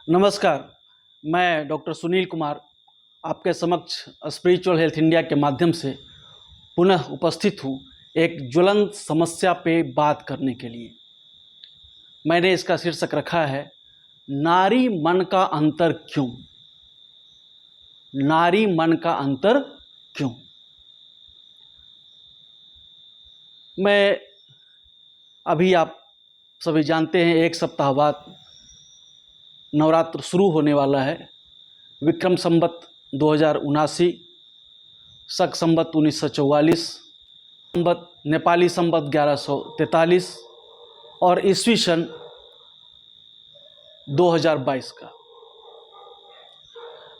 नमस्कार, मैं डॉक्टर सुनील कुमार आपके समक्ष स्पिरिचुअल हेल्थ इंडिया के माध्यम से पुनः उपस्थित हूँ एक ज्वलंत समस्या पे बात करने के लिए। मैंने इसका शीर्षक रखा है नारी मन का अंतर क्यों। नारी मन का अंतर क्यों। मैं अभी आप सभी जानते हैं एक सप्ताह बाद नवरात्र शुरू होने वाला है। विक्रम संवत 2079, शक संवत 1944, संवत नेपाली संवत 1143 और ईस्वी सन 2022 का।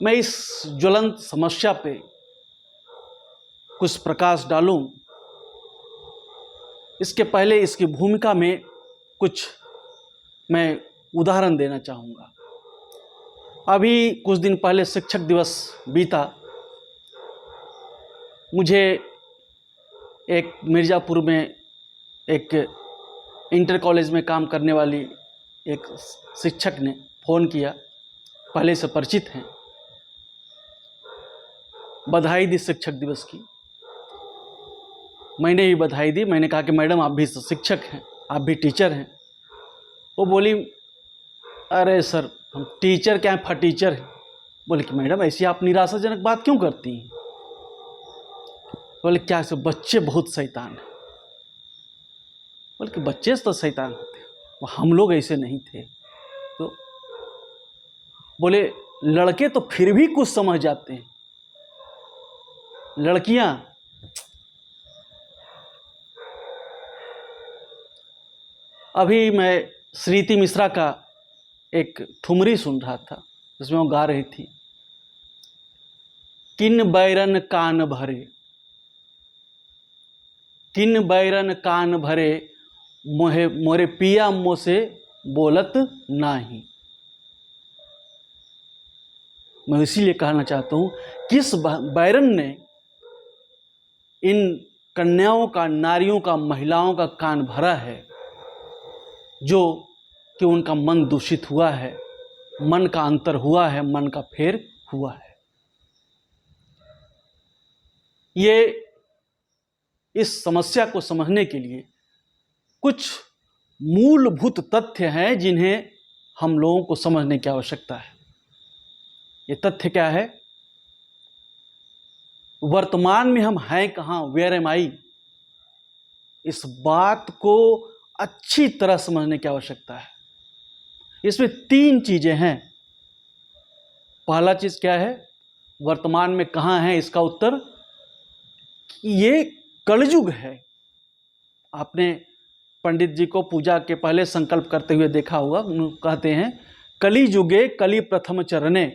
मैं इस ज्वलंत समस्या पे कुछ प्रकाश डालूं, इसके पहले इसकी भूमिका में कुछ मैं उदाहरण देना चाहूँगा। अभी कुछ दिन पहले शिक्षक दिवस बीता। मुझे एक मिर्ज़ापुर में एक इंटर कॉलेज में काम करने वाली एक शिक्षक ने फ़ोन किया, पहले से परिचित हैं। बधाई दी शिक्षक दिवस की। मैंने भी बधाई दी। मैंने कहा कि मैडम आप भी शिक्षक हैं, आप भी टीचर हैं। वो बोली अरे सर हम टीचर क्या हैं, फटीचर हैं। बोले कि मैडम ऐसी आप निराशाजनक बात क्यों करती हैं। बोले क्या से बच्चे बहुत शैतान हैं। बोले कि बच्चे तो शैतान होते हैं, वो हम लोग ऐसे नहीं थे। तो बोले लड़के तो फिर भी कुछ समझ जाते हैं, लड़कियां अभी मैं श्रीति मिश्रा का एक ठुमरी सुन रहा था जिसमें वो गा रही थी, किन बैरन कान भरे, किन बैरन कान भरे, मोहे मोरे पिया मोसे बोलत नाही। मैं इसीलिए कहना चाहता हूँ किस बैरन ने इन कन्याओं का, नारियों का, महिलाओं का कान भरा है, जो कि उनका मन दूषित हुआ है, मन का अंतर हुआ है, मन का फेर हुआ है। ये इस समस्या को समझने के लिए कुछ मूलभूत तथ्य हैं जिन्हें हम लोगों को समझने की आवश्यकता है। ये तथ्य क्या है? वर्तमान में हम हैं कहाँ, वेयर एम आई, इस बात को अच्छी तरह समझने की आवश्यकता है। इसमें तीन चीजें हैं। पहला चीज क्या है? वर्तमान में कहाँ है, इसका उत्तर ये कलयुग है। आपने पंडित जी को पूजा के पहले संकल्प करते हुए देखा होगा। उन्होंने कहते हैं कली युगे कली प्रथम चरणे।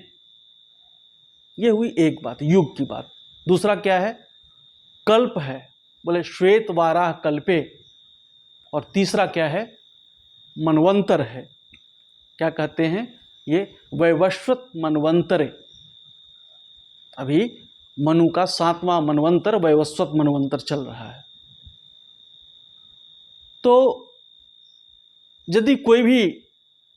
ये हुई एक बात, युग की बात। दूसरा क्या है? कल्प है, बोले श्वेत वाराह कल्पे। और तीसरा क्या है? मनवंतर है। क्या कहते हैं? ये वैवस्वत मनवंतरे। अभी मनु का 7वां मनवंतर, वैवस्वत मनवंतर चल रहा है। तो यदि कोई भी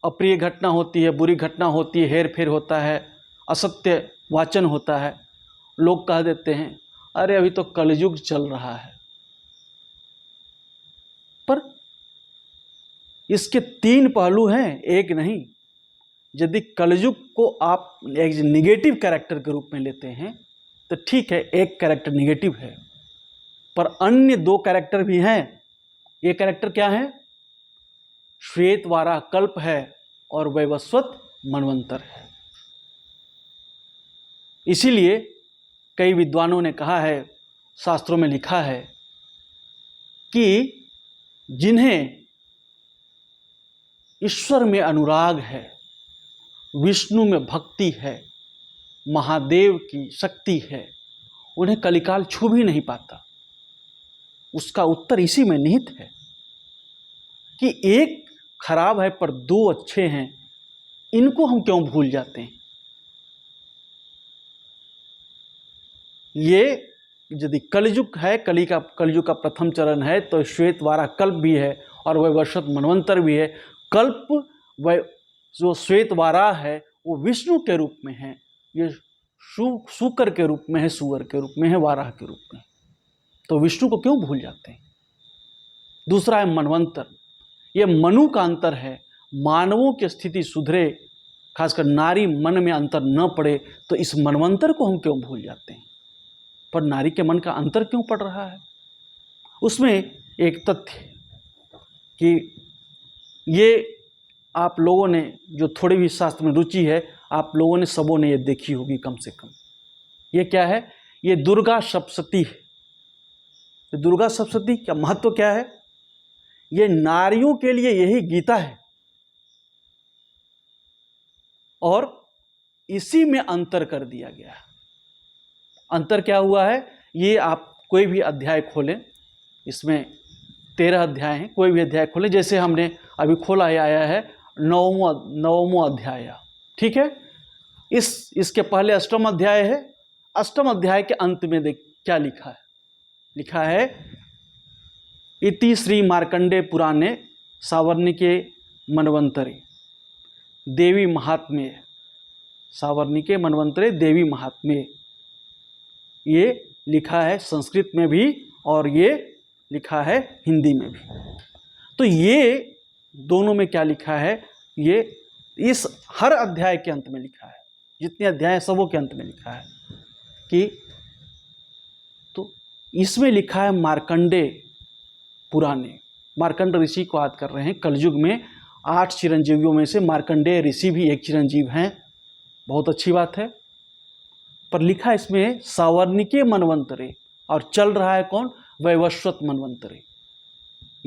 अप्रिय घटना होती है, बुरी घटना होती है, हेर फेर होता है, असत्य वाचन होता है, लोग कह देते हैं अरे अभी तो कलयुग चल रहा है। पर इसके तीन पहलू हैं, एक नहीं। यदि कलयुग को आप एक निगेटिव कैरेक्टर के रूप में लेते हैं तो ठीक है, एक कैरेक्टर निगेटिव है, पर अन्य दो कैरेक्टर भी हैं। ये कैरेक्टर क्या है? श्वेत वाराह कल्प है और वैवस्वत मनवंतर है। इसीलिए कई विद्वानों ने कहा है, शास्त्रों में लिखा है कि जिन्हें ईश्वर में अनुराग है, विष्णु में भक्ति है, महादेव की शक्ति है, उन्हें कलिकाल छू भी नहीं पाता। उसका उत्तर इसी में निहित है कि एक खराब है पर दो अच्छे हैं। इनको हम क्यों भूल जाते हैं? ये यदि कलयुग है, कलयुग का प्रथम चरण है, तो श्वेत वाराह कल्प भी है और वैवस्वत मनवंतर भी है। कल्प जो श्वेत वाराह है वो विष्णु के रूप में है, ये शूकर के रूप में है, सुअर के रूप में है, वाराह के रूप में। तो विष्णु को क्यों भूल जाते हैं? दूसरा है मनवंतर, ये मनु का अंतर है। मानवों की स्थिति सुधरे, खासकर नारी मन में अंतर न पड़े, तो इस मनवंतर को हम क्यों भूल जाते हैं? पर नारी के मन का अंतर क्यों पड़ रहा है? उसमें एक तथ्य कि ये आप लोगों ने, जो थोड़ी भी शास्त्र में रुचि है, आप लोगों ने सबों ने ये देखी होगी कम से कम। ये क्या है? ये दुर्गा सप्तशती है। तो दुर्गा सप्तशती का महत्व क्या है? ये नारियों के लिए यही गीता है, और इसी में अंतर कर दिया गया है। अंतर क्या हुआ है? ये आप कोई भी अध्याय खोलें, इसमें 13 अध्याय हैं, कोई भी अध्याय खोलें। जैसे हमने अभी खोला है, आया है नवमों अध्याय, ठीक है। इसके पहले अष्टम अध्याय है। अष्टम अध्याय के अंत में देख क्या लिखा है। लिखा है इति श्री मार्कंडे पुराणे सावर्णिके मनवंतरे देवी महात्म्ये, सावर्णिके मनवंतरे देवी महात्म्ये, ये लिखा है संस्कृत में भी और ये लिखा है हिंदी में भी। तो ये दोनों में क्या लिखा है? ये इस हर अध्याय के अंत में लिखा है, जितने अध्याय हैं सबों के अंत में लिखा है कि, तो इसमें लिखा है मार्कंडे पुराणे। मार्कंड ऋषि को याद कर रहे हैं। कलयुग में 8 चिरंजीवियों में से मार्कंडेय ऋषि भी एक चिरंजीव हैं, बहुत अच्छी बात है। पर लिखा है इसमें सावर्णिके मनवंतरे, और चल रहा है कौन? वैवस्वत मनवंतरे।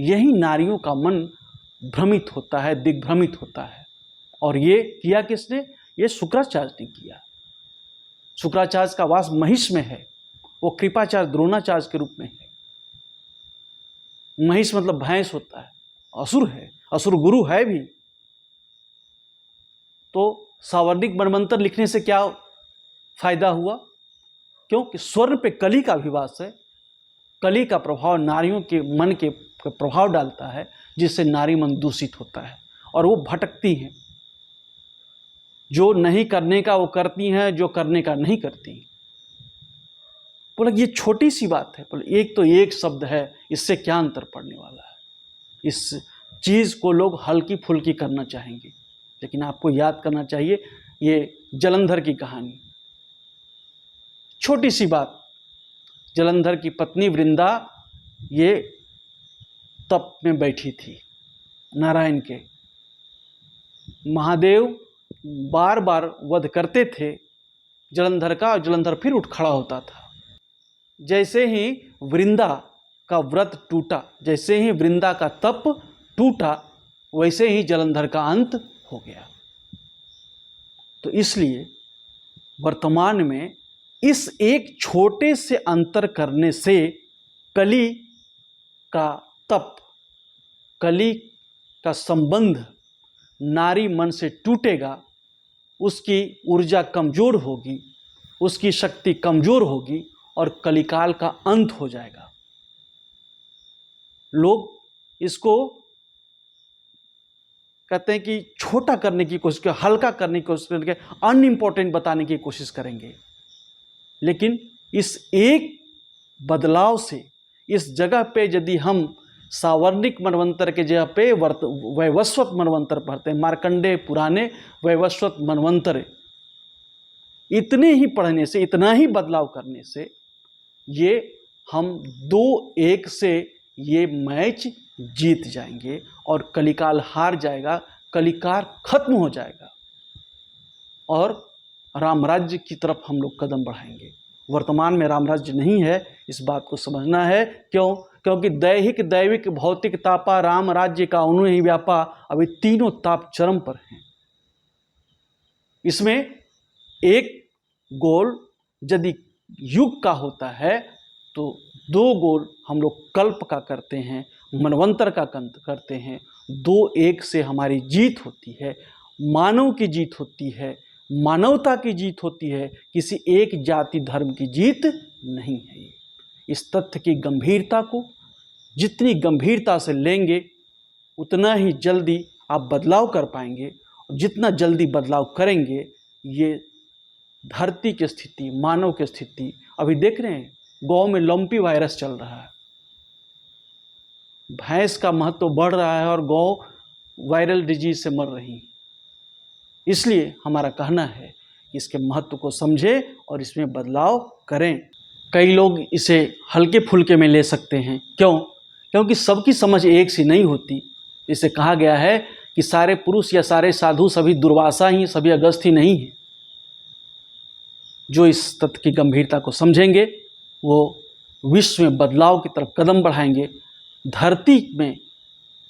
यही नारियों का मन भ्रमित होता है, दिग्भ्रमित होता है। और ये किया किसने? ये शुक्राचार्य ने किया। शुक्राचार्य का वास महिष में है, वो कृपाचार्य द्रोणाचार्य के रूप में है। महिष मतलब भैंस होता है, असुर है, असुर गुरु है भी। तो सावर्णिक मनवंतर लिखने से क्या फायदा हुआ? क्योंकि स्वर्ण पे कली का विवास है। कली का प्रभाव नारियों के मन के प्रभाव डालता है, जिससे नारी मन दूषित होता है और वो भटकती हैं। जो नहीं करने का वो करती हैं, जो करने का नहीं करती। बोला ये छोटी सी बात है, बोले एक तो एक शब्द है, इससे क्या अंतर पड़ने वाला है? इस चीज को लोग हल्की फुल्की करना चाहेंगे, लेकिन आपको याद करना चाहिए ये जलंधर की कहानी, छोटी सी बात। जलंधर की पत्नी वृंदा ये तप में बैठी थी नारायण के। महादेव बार बार वध करते थे जलंधर का, जलंधर फिर उठ खड़ा होता था। जैसे ही वृंदा का व्रत टूटा, जैसे ही वृंदा का तप टूटा, वैसे ही जलंधर का अंत हो गया। तो इसलिए वर्तमान में इस एक छोटे से अंतर करने से कली का तप, कली का संबंध नारी मन से टूटेगा, उसकी ऊर्जा कमजोर होगी, उसकी शक्ति कमजोर होगी और कलिकाल का अंत हो जाएगा। लोग इसको कहते हैं कि छोटा करने की कोशिश करें, हल्का करने की कोशिश करेंगे, अनइम्पोर्टेंट बताने की कोशिश करेंगे। लेकिन इस एक बदलाव से इस जगह पे यदि हम सावर्णिक मनवंतर के जगह पे वैवस्वत मनवंतर पढ़ते हैं, मार्कंडे पुराणे वैवस्वत मनवंतर, इतने ही पढ़ने से, इतना ही बदलाव करने से ये हम 2-1 से ये मैच जीत जाएंगे और कलिकाल हार जाएगा, कलिकाल खत्म हो जाएगा और रामराज्य की तरफ हम लोग कदम बढ़ाएंगे। वर्तमान में रामराज्य नहीं है, इस बात को समझना है। क्यों? क्योंकि दैहिक दैविक भौतिक तापा राम राज्य का उन्हें ही व्यापा, अभी तीनों ताप चरम पर हैं। इसमें एक गोल यदि युग का होता है तो 2 गोल हम लोग कल्प का करते हैं, मनवंतर का करते हैं। 2-1 से हमारी जीत होती है, मानव की जीत होती है, मानवता की जीत होती है, किसी एक जाति धर्म की जीत नहीं है। इस तथ्य की गंभीरता को जितनी गंभीरता से लेंगे, उतना ही जल्दी आप बदलाव कर पाएंगे जितना जल्दी बदलाव करेंगे, ये धरती की स्थिति, मानव की स्थिति, अभी देख रहे हैं गाँव में लंपी वायरस चल रहा है, भैंस का महत्व बढ़ रहा है और गौ वायरल डिजीज से मर रही है। इसलिए हमारा कहना है कि इसके महत्व को समझें और इसमें बदलाव करें। कई लोग इसे हल्के फुल्के में ले सकते हैं, क्यों? क्योंकि सबकी समझ एक सी नहीं होती। इसे कहा गया है कि सारे पुरुष या सारे साधु सभी दुर्वासा ही, सभी अगस्त्य नहीं हैं। जो इस तथ्य की गंभीरता को समझेंगे वो विश्व में बदलाव की तरफ कदम बढ़ाएंगे, धरती में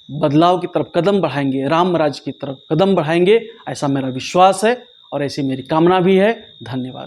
बदलाव की तरफ कदम बढ़ाएंगे, राम राज्य की तरफ कदम बढ़ाएंगे, ऐसा मेरा विश्वास है और ऐसी मेरी कामना भी है। धन्यवाद।